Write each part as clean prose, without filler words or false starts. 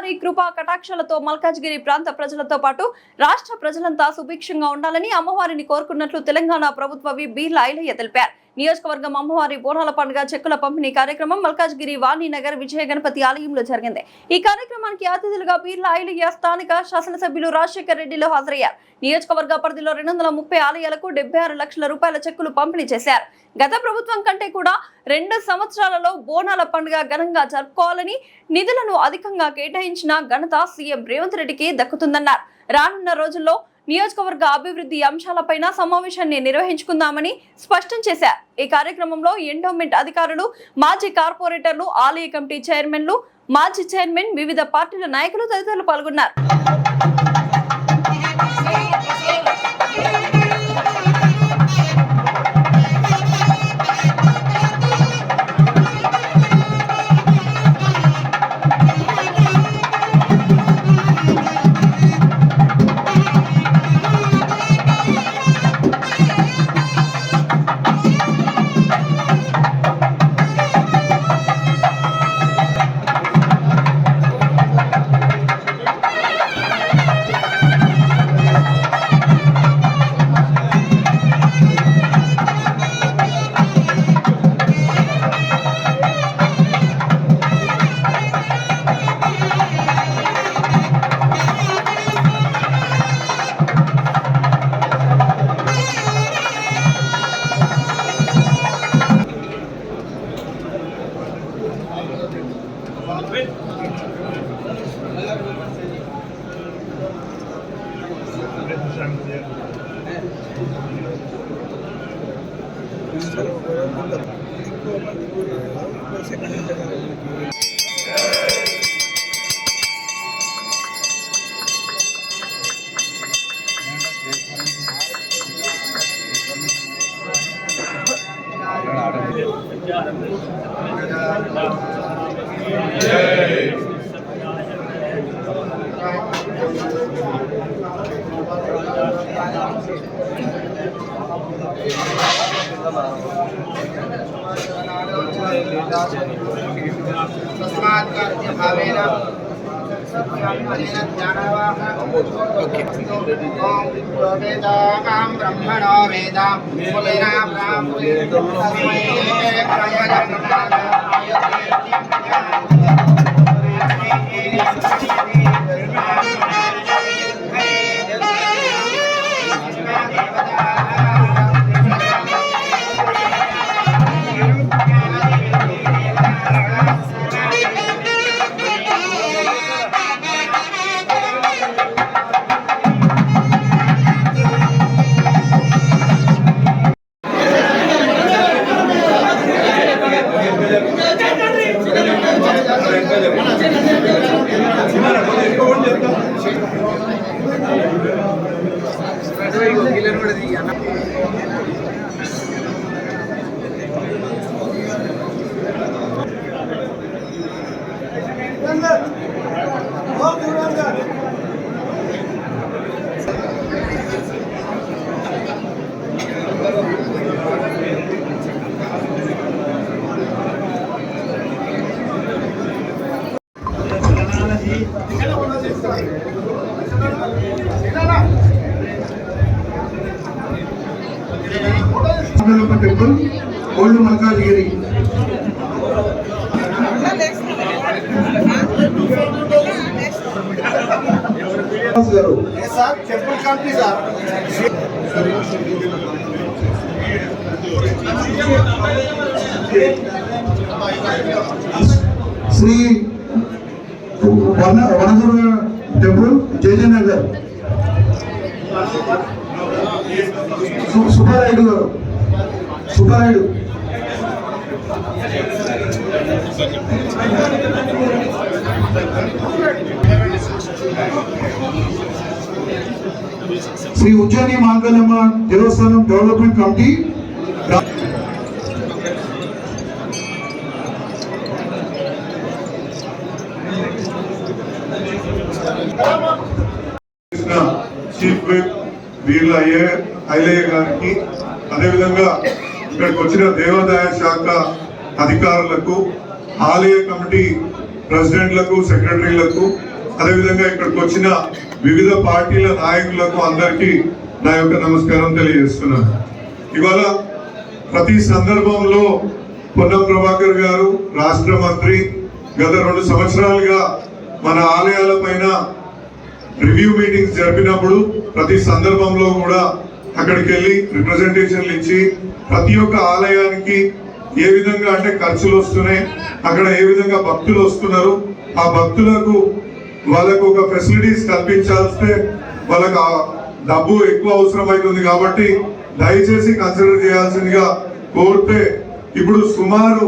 అమ్మవారి కృపా కటాక్షాలతో మల్కాజ్గిరి ప్రాంత ప్రజలతో పాటు రాష్ట్ర ప్రజలంతా సుభిక్షంగా ఉండాలని అమ్మవారిని కోరుకున్నట్లు తెలంగాణ ప్రభుత్వ బీర్ల ఐలయ్య తెలిపారు. నియోజకవర్గం అమ్మవారి బోనాల పండుగ చెక్కుల పంపిణీ కార్యక్రమం మల్కాజ్గిరి వాణినగర్ విజయ గణపతి ఆలయంలో జరిగింది. ఈ కార్యక్రమానికి అతిథులుగా బీర్ల ఐలయ్య, స్థానిక శాసనసభ్యులు రాజశేఖర్ రెడ్డిలు హాజరయ్యారు. నియోజకవర్గ పరిధిలో 230 ఆలయాలకు 76 లక్షల రూపాయల చెక్కులు పంపిణీ చేశారు. గత ప్రభుత్వం కంటే కూడా 2 సంవత్సరాలలో బోనాల పండుగ ఘనంగా జరుపుకోవాలని నిధులను అధికంగా కేటాయించిన ఘనత సీఎం రేవంత్ రెడ్డికి దక్కుతుందన్నారు. రానున్న రోజుల్లో నియోజకవర్గ అభివృద్ధి అంశాలపైన సమావేశాన్ని నిర్వహించుకుందామని స్పష్టం చేశారు. ఈ కార్యక్రమంలో ఎండోమెంట్ అధికారులు, మాజీ కార్పొరేటర్లు, ఆలయ కమిటీ చైర్మన్లు, మాజీ చైర్మన్, వివిధ పార్టీల నాయకులు తదితరులు పాల్గొన్నారు. ब्रह्मणो वेदा temple old Malkajgiri temple committee sir Sri Vanadurga temple Jayajanagar Subbarayudu గారు సుబ్బారాయుడు శ్రీ ఉజ్జయిని మాంగళ్యమ్మ దేవస్థానం development committee chief whip Beerla Ailaiah గారికి, అదేవిధంగా ఇక్కడికి వచ్చిన దేవాదాయ శాఖ అధికారులకు, ఆలయ కమిటీ ప్రెసిడెంట్లకు, సెక్రటరీలకు, అదేవిధంగా ఇక్కడికి వచ్చిన వివిధ పార్టీల నాయకులకు అందరికీ నా యొక్క నమస్కారం తెలియజేస్తున్నాను. ఇవాళ ప్రతి సందర్భంలో పొన్నం ప్రభాకర్ గారు రాష్ట్ర మంత్రి గత 2 సంవత్సరాలుగా మన ఆలయాల పైన రివ్యూ మీటింగ్స్ జరిపినప్పుడు ప్రతి సందర్భంలో కూడా అక్కడికి వెళ్ళి రిప్రజెంటేషన్లు ఇచ్చి ప్రతి ఒక్క ఆలయానికి ఏ విధంగా అంటే ఖర్చులు వస్తున్నాయి, అక్కడ ఏ విధంగా భక్తులు వస్తున్నారు, ఆ భక్తులకు వాళ్ళకు ఒక ఫెసిలిటీస్ కల్పించాల్స్తే వాళ్ళకు డబ్బు ఎక్కువ అవసరం అవుతుంది కాబట్టి దయచేసి కన్సిడర్ చేయాల్సిందిగా కోరితే ఇప్పుడు సుమారు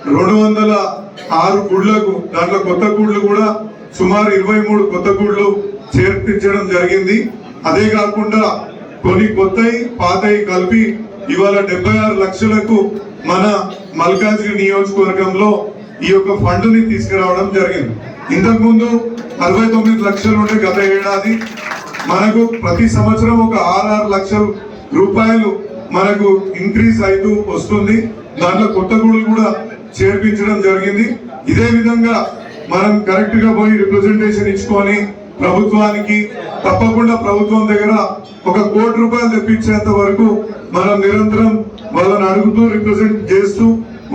206 గుళ్ళకు దాంట్లో కొత్త గుళ్ళు కూడా సుమారు 23 కొత్త గుళ్ళు చేర్పించడం జరిగింది. అదే కాకుండా కొన్ని కొత్తవి పాతవి కలిపి ఇవాళ 76 లక్షలకు మన మల్కాజ్గిరి నియోజకవర్గంలో ఈ యొక్క ఫండ్ని తీసుకురావడం జరిగింది. ఇంతకుముందు 69 లక్షలు ఉంటే గత ఏడాది మనకు ప్రతి సంవత్సరం ఒక 6 లక్షల రూపాయలు మనకు ఇంక్రీజ్ అవుతూ వస్తుంది. దాంట్లో కొత్త గుడులు కూడా చేర్పించడం జరిగింది. ఇదే విధంగా మనం కరెక్ట్ గా పోయి రిప్రజెంటేషన్ ఇచ్చుకొని ప్రభుత్వానికి తప్పకుండా ప్రభుత్వం దగ్గర 1 కోటి రూపాయలు తెప్పించేంత వరకు మనం నిరంతరం వాళ్ళని అడుగుతూ రిప్రజెంట్ చేస్తూ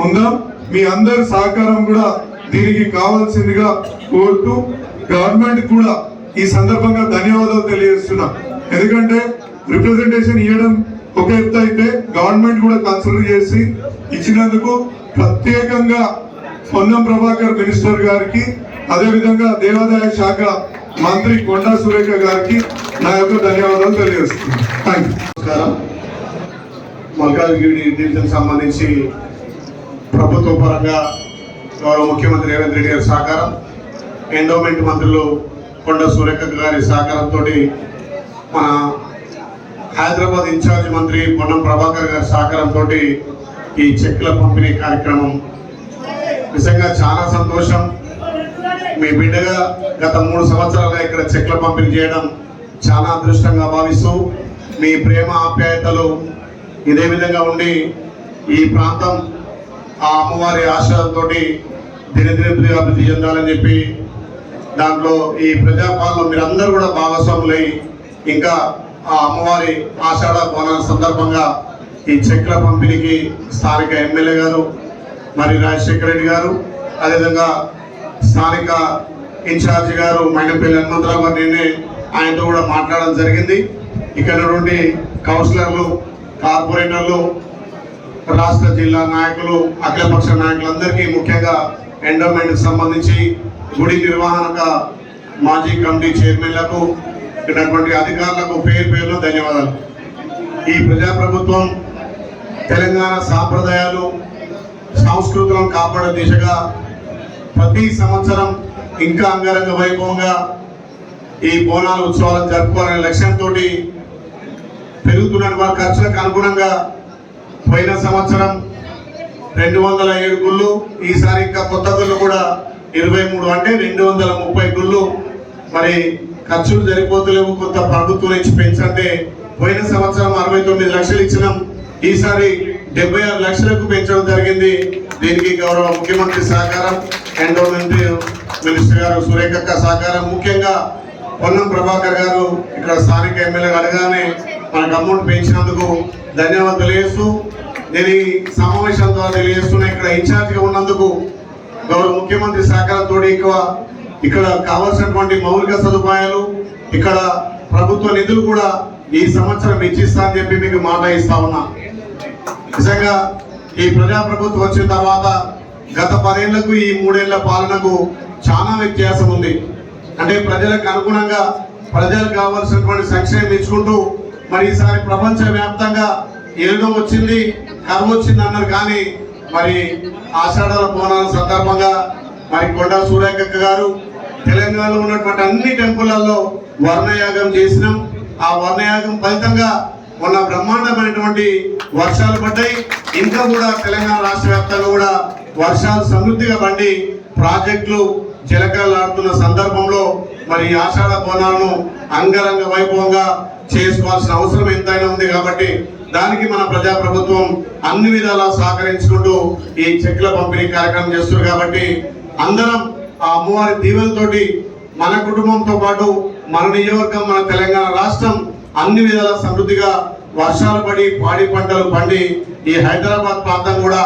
ఉందాం. మీ అందరి సహకారం కూడా దీనికి కావాల్సిందిగా కోరుతూ గవర్నమెంట్ కూడా ఈ సందర్భంగా ధన్యవాదాలు తెలియజేస్తున్నాం. ఎందుకంటే రిప్రజెంటేషన్ ఇవ్వడం ఒక ఎత్తు అయితే గవర్నమెంట్ కూడా కన్సిడర్ చేసి ఇచ్చినందుకు ప్రత్యేకంగా పొన్నం ప్రభాకర్ మినిస్టర్ గారికి, అదేవిధంగా దేవాదాయ శాఖ మంత్రి కొండా సురేఖ గారికి నా యొక్క ధన్యవాదాలు తెలియజేస్తున్నాను. Thank you. నమస్కారం. మల్కాజ్గిరి డివిజన్ సంబంధించి ప్రభుత్వ పరంగా గౌరవ ముఖ్యమంత్రి రేవంత్ రెడ్డి గారి సహకారం, ఎండోమెంట్ మంత్రులు కొండా సురేఖ గారి సహకారంతో మన హైదరాబాద్ ఇన్ఛార్జ్ మంత్రి పొన్నం ప్రభాకర్ గారి సహకారంతో ఈ చెక్కుల పంపిణీ కార్యక్రమం నిజంగా చాలా సంతోషం. మీ బిడ్డగా గత 3 సంవత్సరాలుగా ఇక్కడ చెక్కుల పంపిణీ చేయడం చాలా అదృష్టంగా భావిస్తూ మీ ప్రేమ ఆప్యాయతలు ఇదే విధంగా ఉండి ఈ ప్రాంతం ఆ అమ్మవారి ఆశయాలతో దినదిన అభివృద్ధి చెందాలని చెప్పి దాంట్లో ఈ ప్రజాపాలన మీరందరూ కూడా భాగస్వాములై ఇంకా ఆ అమ్మవారి ఆషాఢ బోనాల సందర్భంగా ఈ చెక్కుల పంపిణీకి స్థానిక ఎమ్మెల్యే గారు మరి రాజశేఖర రెడ్డి గారు, అదేవిధంగా స్థానిక ఇన్ఛార్జి గారు మైనపల్లి హనుమంతరావు గారు నిన్నే ఆయనతో కూడా మాట్లాడడం జరిగింది. ఇక్కడ నుండి కౌన్సిలర్లు, కార్పొరేటర్లు, రాష్ట్ర జిల్లా నాయకులు, అఖిలపక్ష నాయకులందరికీ ముఖ్యంగా ఎండోమెంట్కి సంబంధించి గుడి నిర్వహణక మాజీ కమిటీ చైర్మన్లకు, ఇటువంటి అధికారులకు పేరున ధన్యవాదాలు. ఈ ప్రజాప్రభుత్వం తెలంగాణ సాంప్రదాయాలు సంస్కృతులను కాపాడే దిశగా ప్రతి సంవత్సరం ఇంకా అంగరంగ వైభవంగా ఈ బోనాల ఉత్సవాలను జరుపుకోవాలనే లక్ష్యంతో పెరుగుతున్నటువంటి ఖర్చులకు అనుగుణంగా పోయిన సంవత్సరం 207 గుళ్ళు, ఈసారి ఇంకా కొత్త గుళ్ళు కూడా 23 అంటే 230 గుళ్ళు. మరి ఖర్చులు సరిపోతలేవు, కొంత ప్రభుత్వం నుంచి పెంచంటే పోయిన సంవత్సరం 69 లక్షలు ఇచ్చినాం, ఈసారి 76 లక్షలకు పెంచడం జరిగింది. దీనికి గౌరవ ముఖ్యమంత్రి సహకారం, ఎండోమెంట్ మినిస్టర్ గారు సురేఖక్క సహకారం, ముఖ్యంగా పొన్నం ప్రభాకర్ గారు ఇక్కడ స్థానిక ఎమ్మెల్యే అడగానే మనకు అమౌంట్ పెంచినందుకు ధన్యవాదాలు తెలియజేస్తూ నేను ఈ సమావేశం ద్వారా తెలియజేస్తున్నా. ఇక్కడ ఇన్ఛార్జిగా ఉన్నందుకు గౌరవ ముఖ్యమంత్రి సహకారంతో ఇక్కడ కావాల్సినటువంటి మౌలిక సదుపాయాలు, ఇక్కడ ప్రభుత్వ నిధులు కూడా ఈ సంవత్సరం ఇచ్చిస్తా అని చెప్పి మీకు మాట ఇస్తా ఉన్నా. నిజంగా ఈ ప్రజాప్రభుత్వం వచ్చిన తర్వాత గత 10 ఏళ్లకు ఈ 3 ఏళ్ల పాలనకు చాలా వ్యత్యాసం ఉంది. అంటే ప్రజలకు అనుగుణంగా ప్రజలకు కావాల్సినటువంటి సంక్షేమం ఇచ్చుకుంటూ మరి ఈసారి ప్రపంచ వ్యాప్తంగా ఏదో వచ్చింది, కరువు వచ్చింది అన్నారు. కానీ మరి ఆషాఢ బోనాల సందర్భంగా మరి కొండా సురేఖక్క గారు తెలంగాణలో ఉన్నటువంటి అన్ని టెంపుల్లలో వర్ణయాగం చేసినాం. ఆ వర్ణయాగం ఫలితంగా మొన్న బ్రహ్మాండమైనటువంటి వర్షాలు పడ్డాయి. ఇంకా కూడా తెలంగాణ రాష్ట్ర వ్యాప్తంగా కూడా వర్షాలు సమృద్ధిగా పడి ప్రాజెక్టులు చిలకలాడుతున్న సందర్భంలో మరి ఆషాఢ బోనాలను అంగరంగ వైభవంగా చేసుకోవాల్సిన అవసరం ఎంతైనా ఉంది. కాబట్టి దానికి మన ప్రజాప్రభుత్వం అన్ని విధాలా సహకరించుకుంటూ ఈ చెక్కుల పంపిణీ కార్యక్రమం చేస్తున్నారు. కాబట్టి అందరం ఆ అమ్మవారి దీవెనతోటి మన కుటుంబంతో పాటు మన నియోజకవర్గం, మన తెలంగాణ రాష్ట్రం అన్ని విధాల సమృద్ధిగా వర్షాలు పడి పాడి పంటలు పండి ఈ హైదరాబాద్ ప్రాంతం కూడా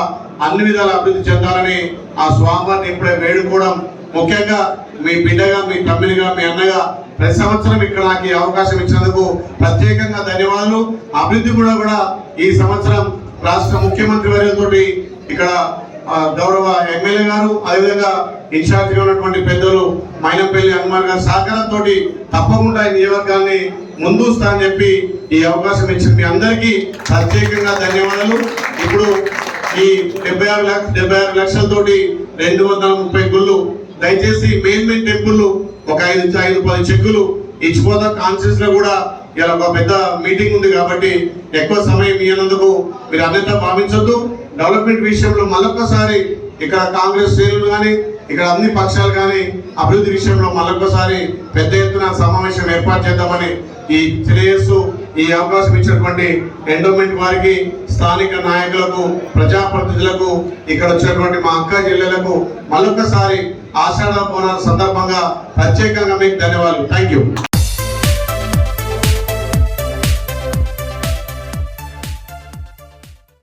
అన్ని విధాల అభివృద్ధి చెందాలని ఆ స్వామివారిని ఇప్పుడే వేడుకోవడం, ముఖ్యంగా మీ బిడ్డగా, మీ తమ్మిడిగా, మీ అన్నగా ప్రతి సంవత్సరం ఇక్కడ నాకు ఈ అవకాశం ఇచ్చినందుకు ప్రత్యేకంగా ధన్యవాదాలు. అభివృద్ధి కూడా ఈ సంవత్సరం రాష్ట్ర ముఖ్యమంత్రి వర్యులతోటి ఇక్కడ గౌరవ ఎమ్మెల్యే గారు, అదేవిధంగా ఇన్ఛార్జిగా ఉన్నటువంటి పెద్దలు మైనంపల్లి హనుమాన్ గారి సహకారంతో తప్పకుండా ఈ నియోజకవర్గాన్ని ముందుస్తా అని చెప్పి ఈ అవకాశం ఇచ్చిన మీ అందరికీ ప్రత్యేకంగా ధన్యవాదాలు. ఇప్పుడు ఈ 76 లక్షలతోటి 230 గుళ్ళు, దయచేసి మెయిన్ టెంపుల్ ఒక 5-10 చెక్కులు ఇచ్చిపోతా. కాన్ఫరెన్స్ లో కూడా ఇలా ఒక పెద్ద మీటింగ్ ఉంది కాబట్టి ఎక్కువ సమయం ఇవ్వనందుకు మీరు అన్నింటిలో భావించొద్దు. డెవలప్మెంట్ విషయంలో మళ్ళొక్కసారి ఇక్కడ కాంగ్రెస్ శ్రేణులు కానీ, ఇక్కడ అన్ని పక్షాలు కానీ అభివృద్ధి విషయంలో మళ్ళొక్కసారి పెద్ద ఎత్తున సమావేశం ఏర్పాటు చేద్దామని ఈ తెలియజేస్తూ ఈ అవకాశం ఇచ్చినటువంటి ఎండోమెంట్ వారికి, స్థానిక నాయకులకు, ప్రజాప్రతినిధులకు, ఇక్కడ వచ్చినటువంటి మా అక్క జిల్లాలకు మళ్ళొక్కసారి ఆషాఢ పౌర్ణమి సందర్భంగా ప్రత్యేకంగా మీకు ధన్యవాదాలు. Thank you.